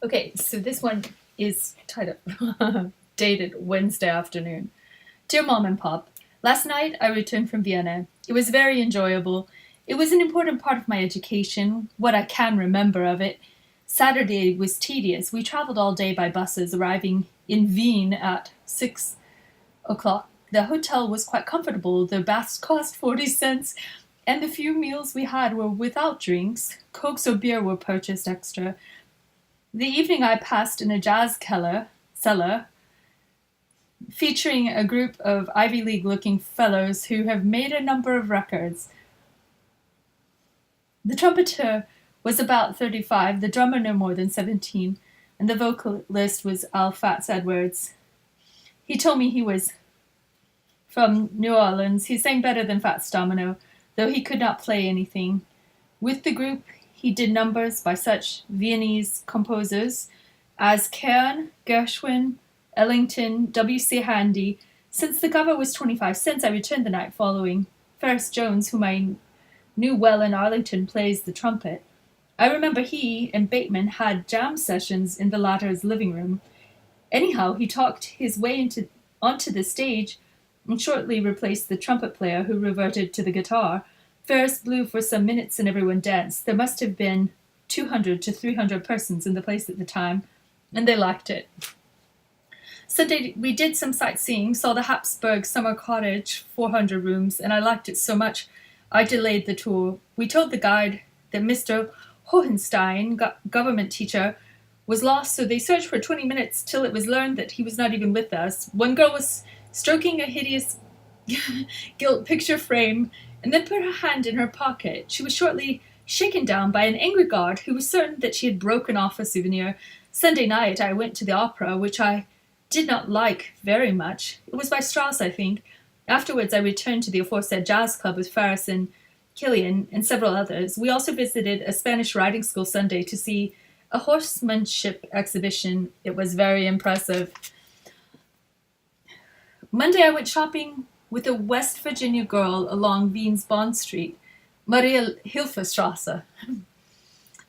Okay, so this one is titled dated Wednesday afternoon. Dear Mom and Pop, last night I returned from Vienna. It was very enjoyable. It was an important part of my education, what I can remember of it. Saturday was tedious. We traveled all day by buses, arriving in Wien at 6 o'clock. The hotel was quite comfortable. The baths cost 40 cents, and the few meals we had were without drinks. Cokes or beer were purchased extra. The evening I passed in a cellar featuring a group of Ivy League looking fellows who have made a number of records. The trumpeter was about 35, the drummer no more than 17, and the vocalist was Al Fats Edwards. He told me he was from New Orleans. He sang better than Fats Domino, though he could not play anything. With the group, he did numbers by such Viennese composers as Kern, Gershwin, Ellington, W.C. Handy. Since the cover was 25 cents, I returned the night following. Ferris Jones, whom I knew well in Arlington, plays the trumpet. I remember he and Bateman had jam sessions in the latter's living room. Anyhow, he talked his way onto the stage and shortly replaced the trumpet player, who reverted to the guitar. Ferris blew for some minutes and everyone danced. There must have been 200 to 300 persons in the place at the time, and they liked it. Sunday we did some sightseeing, saw the Habsburg summer cottage, 400 rooms, and I liked it so much I delayed the tour. We told the guide that Mr. Hohenstein, government teacher, was lost, so they searched for 20 minutes till it was learned that he was not even with us. One girl was stroking a hideous gilt picture frame and then put her hand in her pocket. She was shortly shaken down by an angry guard who was certain that she had broken off a souvenir. Sunday night I went to the opera, which I did not like very much. It was by Strauss, I think. Afterwards I returned to the aforesaid jazz club with Ferris and Killian and several others. We also visited a Spanish riding school Sunday to see a horsemanship exhibition. It was very impressive. Monday I went shopping with a West Virginia girl along Wien's Bond Street, Maria Hilferstrasse,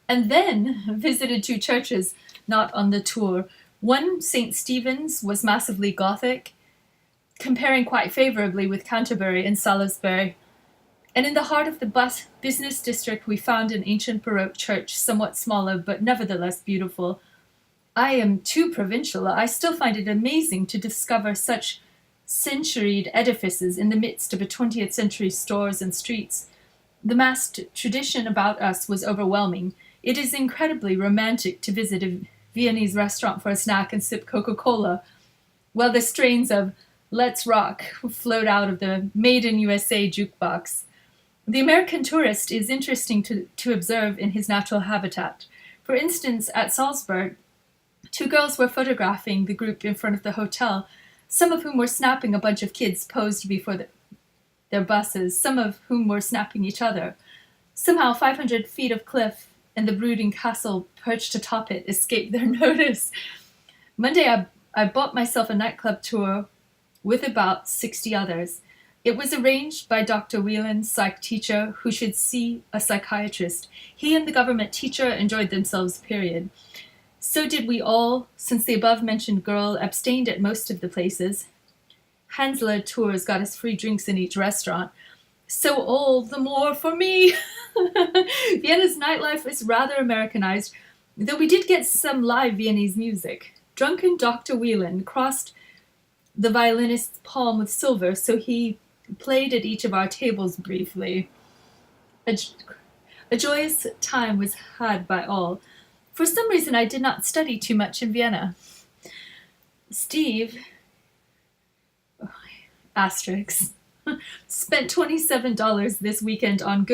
and then visited two churches not on the tour. One, St. Stephen's, was massively Gothic, comparing quite favorably with Canterbury and Salisbury. And in the heart of the business district we found an ancient Baroque church, somewhat smaller but nevertheless beautiful. I am too provincial. I still find it amazing to discover such centuried edifices in the midst of a 20th century stores and streets. The massed tradition about us was overwhelming. It is incredibly romantic to visit a Viennese restaurant for a snack and sip Coca-Cola, while the strains of Let's Rock float out of the Made in USA jukebox. The American tourist is interesting to observe in his natural habitat. For instance, at Salzburg, two girls were photographing the group in front of the hotel, some of whom were snapping a bunch of kids posed before their buses, some of whom were snapping each other. Somehow 500 feet of cliff and the brooding castle perched atop it escaped their notice. Monday I bought myself a nightclub tour with about 60 others. It was arranged by Dr. Whelan, psych teacher, who should see a psychiatrist. He and the government teacher enjoyed themselves, period. So did we all, since the above-mentioned girl abstained at most of the places. Hansler Tours got us free drinks in each restaurant. So all the more for me. Vienna's nightlife is rather Americanized, though we did get some live Viennese music. Drunken Dr. Whelan crossed the violinist's palm with silver, so he played at each of our tables briefly. A joyous time was had by all. For some reason I did not study too much in Vienna. Steve, asterisk, spent $27 this weekend on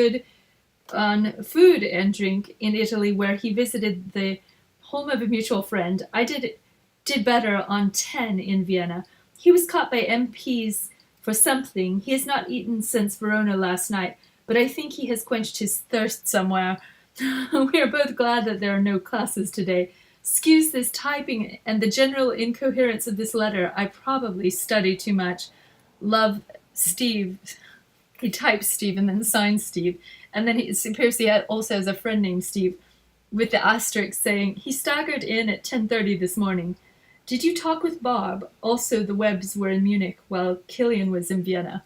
food and drink in Italy, where he visited the home of a mutual friend. I did better on 10 in Vienna. He was caught by MPs for something. He has not eaten since Verona last night, but I think he has quenched his thirst somewhere. We are both glad that there are no classes today. Excuse this typing and the general incoherence of this letter. I probably study too much. Love, Steve. He types Steve and then signs Steve. And then it appears he also has a friend named Steve. with the asterisk saying, "He staggered in at 10:30 this morning. Did you talk with Bob?" Also, the Webbs were in Munich while Killian was in Vienna.